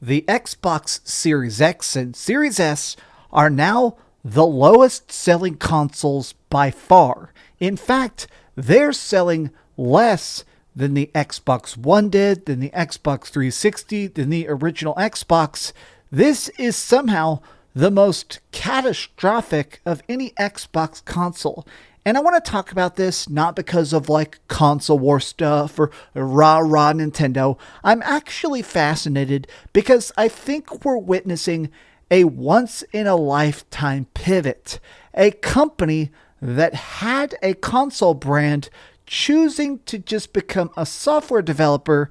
The Xbox Series X and Series S are now the lowest selling consoles by far. In fact, they're selling less than the Xbox One did, than the Xbox 360, than the original Xbox. This is somehow the most catastrophic of any Xbox console. And I want to talk about this not because of like console war stuff or rah rah Nintendo. I'm actually fascinated because I think we're witnessing a once in a lifetime pivot. A company that had a console brand choosing to just become a software developer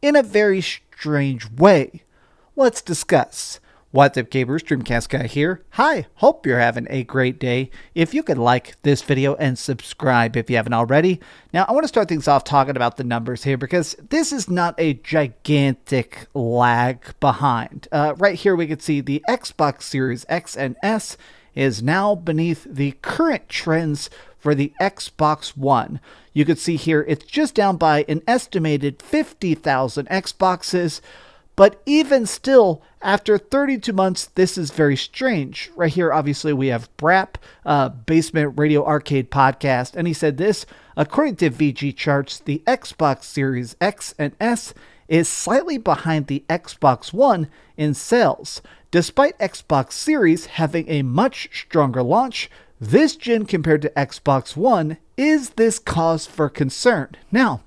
in a very strange way. Let's discuss. What's up, gamers? DreamcastGuy here. Hi, hope you're having a great day. If you could like this video and subscribe if you haven't already. Now, I want to start things off talking about the numbers here because this is not a gigantic lag behind. Right here we can see the Xbox Series X and S is now beneath the current trends for the Xbox One. You can see here it's just down by an estimated 50,000 Xboxes. But even still, after 32 months, this is very strange. Right here, obviously, we have Brap, Basement Radio Arcade Podcast, and he said this: according to VG charts, the Xbox Series X and S is slightly behind the Xbox One in sales. Despite Xbox Series having a much stronger launch, this gen compared to Xbox One, is this cause for concern? Now,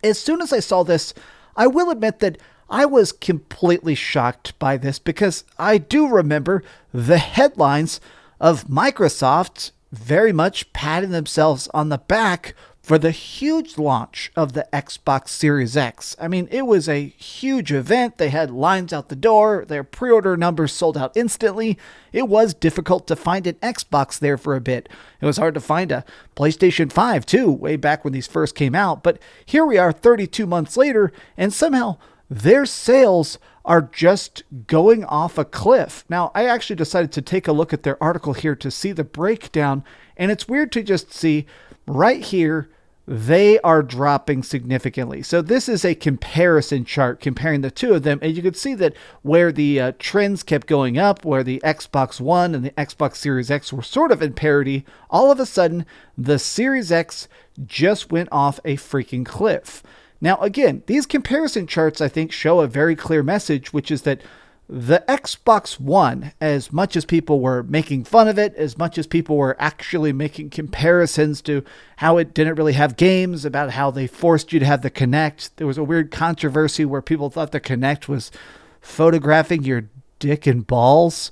as soon as I saw this, I will admit that I was completely shocked by this because I do remember the headlines of Microsoft very much patting themselves on the back for the huge launch of the Xbox Series X. I mean, it was a huge event. They had lines out the door. Their pre-order numbers sold out instantly. It was difficult to find an Xbox there for a bit. It was hard to find a PlayStation 5 too, way back when these first came out. But here we are 32 months later, and somehow their sales are just going off a cliff. Now, I actually decided to take a look at their article here to see the breakdown, and it's weird to just see right here, they are dropping significantly. So this is a comparison chart comparing the two of them, and you can see that where the trends kept going up, where the Xbox One and the Xbox Series X were sort of in parity, all of a sudden, the Series X just went off a freaking cliff. Now, again, these comparison charts, I think, show a very clear message, which is that the Xbox One, as much as people were making fun of it, as much as people were actually making comparisons to how it didn't really have games, about how they forced you to have the Kinect. There was a weird controversy where people thought the Kinect was photographing your dick and balls.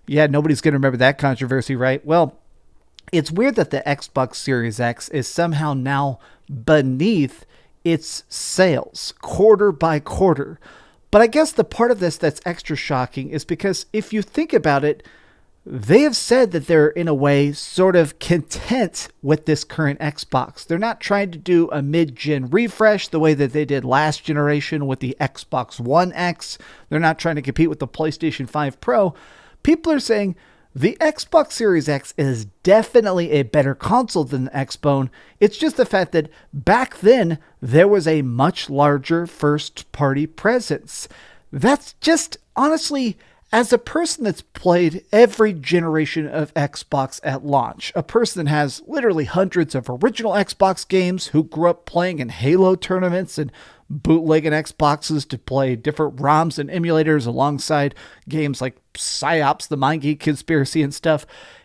Yeah, nobody's going to remember that controversy, right? Well, it's weird that the Xbox Series X is somehow now beneath its sales quarter by quarter. But I guess the part of this that's extra shocking is because if you think about it, they have said that they're in a way sort of content with this current Xbox. They're not trying to do a mid-gen refresh the way that they did last generation with the Xbox One X. They're not trying to compete with the PlayStation 5 Pro. People are saying the Xbox Series X is definitely a better console than the Xbone. It's just the fact that back then, there was a much larger first-party presence. That's just, honestly, as a person that's played every generation of Xbox at launch, a person that has literally hundreds of original Xbox games, who grew up playing in Halo tournaments and bootlegging Xboxes to play different ROMs and emulators alongside games like PsyOps, the MindGeek Conspiracy and stuff.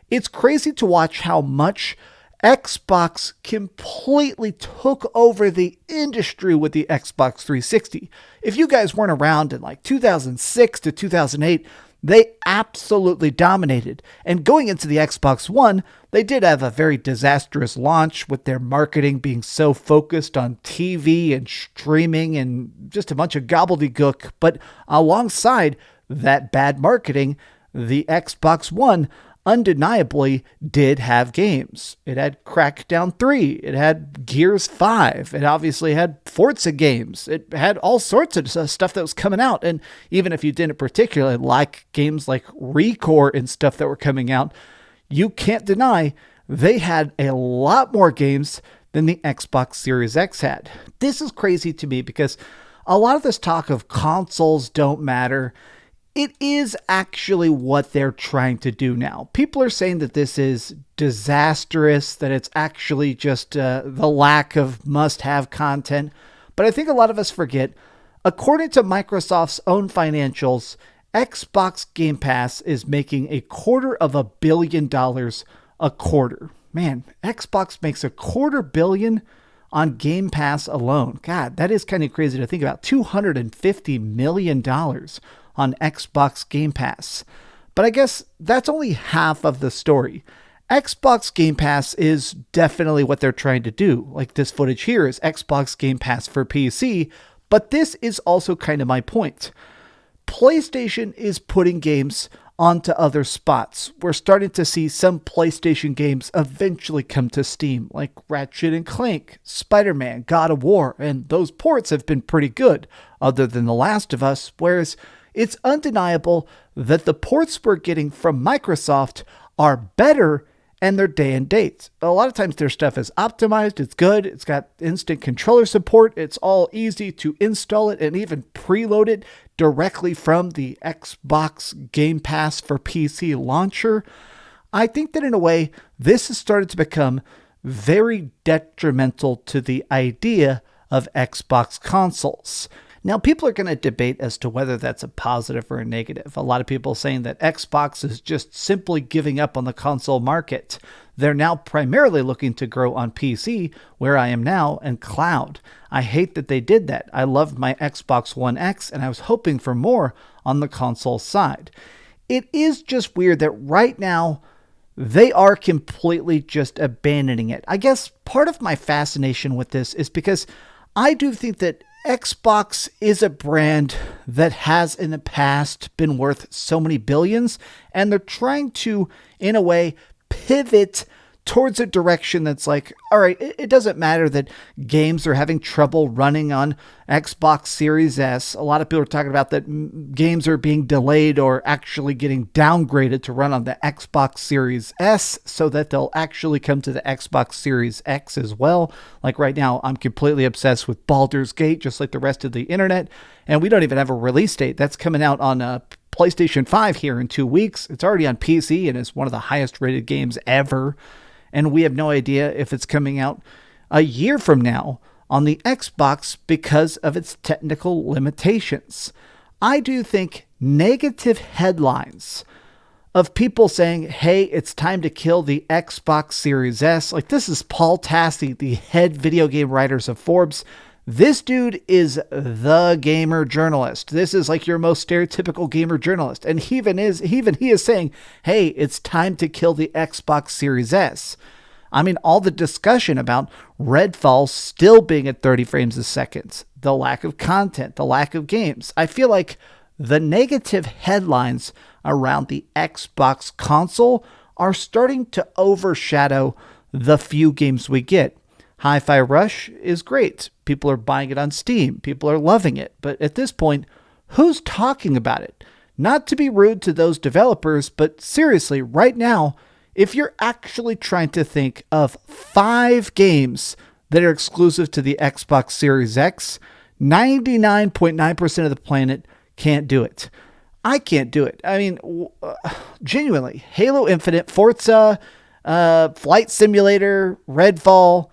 It's crazy to watch how much Xbox completely took over the industry with the Xbox 360. If you guys weren't around in like 2006 to 2008, they absolutely dominated. And going into the Xbox One, they did have a very disastrous launch with their marketing being so focused on TV and streaming and just a bunch of gobbledygook. But alongside that bad marketing, the Xbox One undeniably did have games. It had Crackdown 3. It had Gears 5. It obviously had Forza games. It had all sorts of stuff that was coming out. And even if you didn't particularly like games like Recore and stuff that were coming out, you can't deny they had a lot more games than the Xbox Series X had. This is crazy to me because a lot of this talk of consoles don't matter, it is actually what they're trying to do now. People are saying that this is disastrous, that it's actually just the lack of must-have content. But I think a lot of us forget, according to Microsoft's own financials, Xbox Game Pass is making $250 million a quarter. Man, Xbox makes $250 million on Game Pass alone. God, that is kind of crazy to think about. $250 million on Xbox Game Pass. But I guess that's only half of the story. Xbox Game Pass is definitely what they're trying to do. Like this footage here is Xbox Game Pass for PC, but this is also kind of my point. PlayStation is putting games onto other spots. We're starting to see some PlayStation games eventually come to Steam, like Ratchet and Clank, Spider-Man, God of War, and those ports have been pretty good, other than The Last of Us, whereas it's undeniable that the ports we're getting from Microsoft are better and they're day and date. A lot of times their stuff is optimized, it's good, it's got instant controller support, it's all easy to install it and even preload it directly from the Xbox Game Pass for PC launcher. I think that in a way, this has started to become very detrimental to the idea of Xbox consoles. Now, people are going to debate as to whether that's a positive or a negative. A lot of people saying that Xbox is just simply giving up on the console market. They're now primarily looking to grow on PC, where I am now, and cloud. I hate that they did that. I loved my Xbox One X, and I was hoping for more on the console side. It is just weird that right now, they are completely just abandoning it. I guess part of my fascination with this is because I do think that Xbox is a brand that has in the past been worth so many billions, and they're trying to, in a way, pivot towards a direction that's like, all right, it doesn't matter that games are having trouble running on Xbox Series S. A lot of people are talking about that games are being delayed or actually getting downgraded to run on the Xbox Series S so that they'll actually come to the Xbox Series X as well. Like right now, I'm completely obsessed with Baldur's Gate, just like the rest of the internet. And we don't even have a release date. That's coming out on PlayStation 5 here in 2 weeks. It's already on PC and is one of the highest rated games ever. And we have no idea if it's coming out a year from now on the Xbox because of its technical limitations. I do think negative headlines of people saying, hey, it's time to kill the Xbox Series S. Like, this is Paul Tassi, the head video game writers of Forbes. This dude is the gamer journalist. This is like your most stereotypical gamer journalist. And he is saying, hey, it's time to kill the Xbox Series S. I mean, all the discussion about Redfall still being at 30 frames a second, the lack of content, the lack of games. I feel like the negative headlines around the Xbox console are starting to overshadow the few games we get. Hi-Fi Rush is great. People are buying it on Steam. People are loving it. But at this point, who's talking about it? Not to be rude to those developers, but seriously, right now, if you're actually trying to think of 5 games that are exclusive to the Xbox Series X, 99.9% of the planet can't do it. I can't do it. I mean, genuinely, Halo Infinite, Forza, Flight Simulator, Redfall,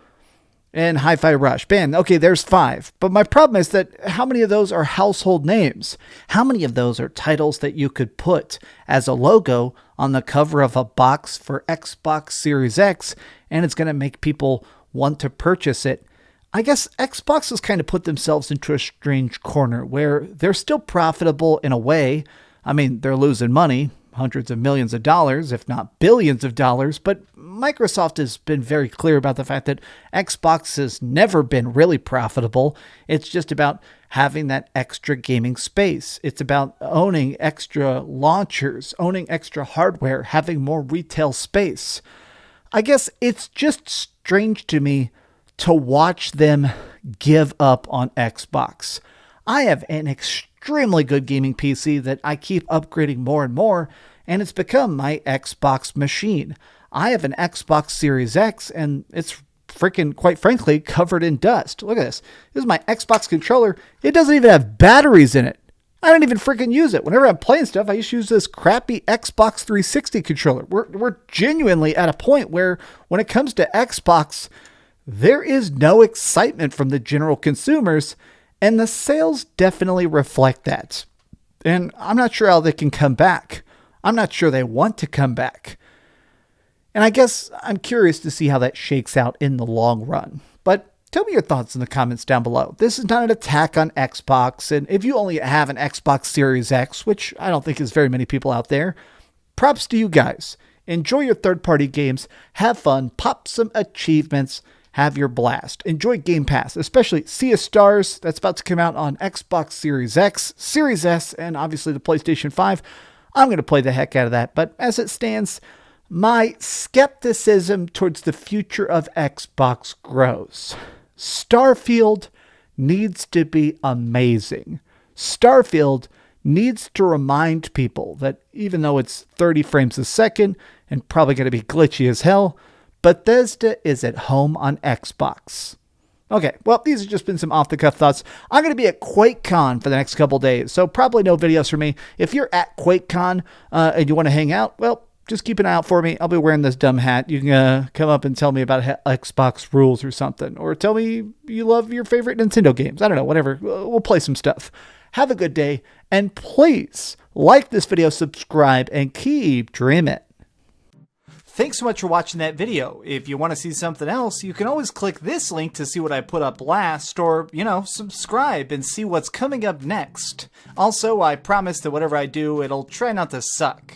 and Hi-Fi Rush. Man, okay, there's 5. But my problem is that how many of those are household names? How many of those are titles that you could put as a logo on the cover of a box for Xbox Series X, and it's going to make people want to purchase it? I guess Xbox has kind of put themselves into a strange corner where they're still profitable in a way. I mean, they're losing money, hundreds of millions of dollars, if not billions of dollars, but Microsoft has been very clear about the fact that Xbox has never been really profitable. It's just about having that extra gaming space. It's about owning extra launchers, owning extra hardware, having more retail space. I guess it's just strange to me to watch them give up on Xbox. I have an extremely good gaming PC that I keep upgrading more and more, and it's become my Xbox machine. I have an Xbox Series X, and it's freaking, quite frankly, covered in dust. Look at this. This is my Xbox controller. It doesn't even have batteries in it. I don't even freaking use it. Whenever I'm playing stuff, I just use this crappy Xbox 360 controller. We're genuinely at a point where when it comes to Xbox, there is no excitement from the general consumers, and the sales definitely reflect that. And I'm not sure how they can come back. I'm not sure they want to come back. And I guess I'm curious to see how that shakes out in the long run. But tell me your thoughts in the comments down below. This is not an attack on Xbox, and if you only have an Xbox Series X, which I don't think is very many people out there, props to you guys. Enjoy your third-party games, have fun, pop some achievements, have your blast. Enjoy Game Pass, especially Sea of Stars, that's about to come out on Xbox Series X, Series S, and obviously the PlayStation 5. I'm going to play the heck out of that, but as it stands, my skepticism towards the future of Xbox grows. Starfield needs to be amazing. Starfield needs to remind people that even though it's 30 frames a second and probably going to be glitchy as hell, Bethesda is at home on Xbox. Okay, well, these have just been some off-the-cuff thoughts. I'm going to be at QuakeCon for the next couple days, so probably no videos from me. If you're at QuakeCon and you want to hang out, well, just keep an eye out for me. I'll be wearing this dumb hat. You can come up and tell me about Xbox rules or something. Or tell me you love your favorite Nintendo games. I don't know, whatever. We'll play some stuff. Have a good day. And please like this video, subscribe, and keep dreaming. Thanks so much for watching that video. If you want to see something else, you can always click this link to see what I put up last, or, subscribe and see what's coming up next. Also, I promise that whatever I do, it'll try not to suck.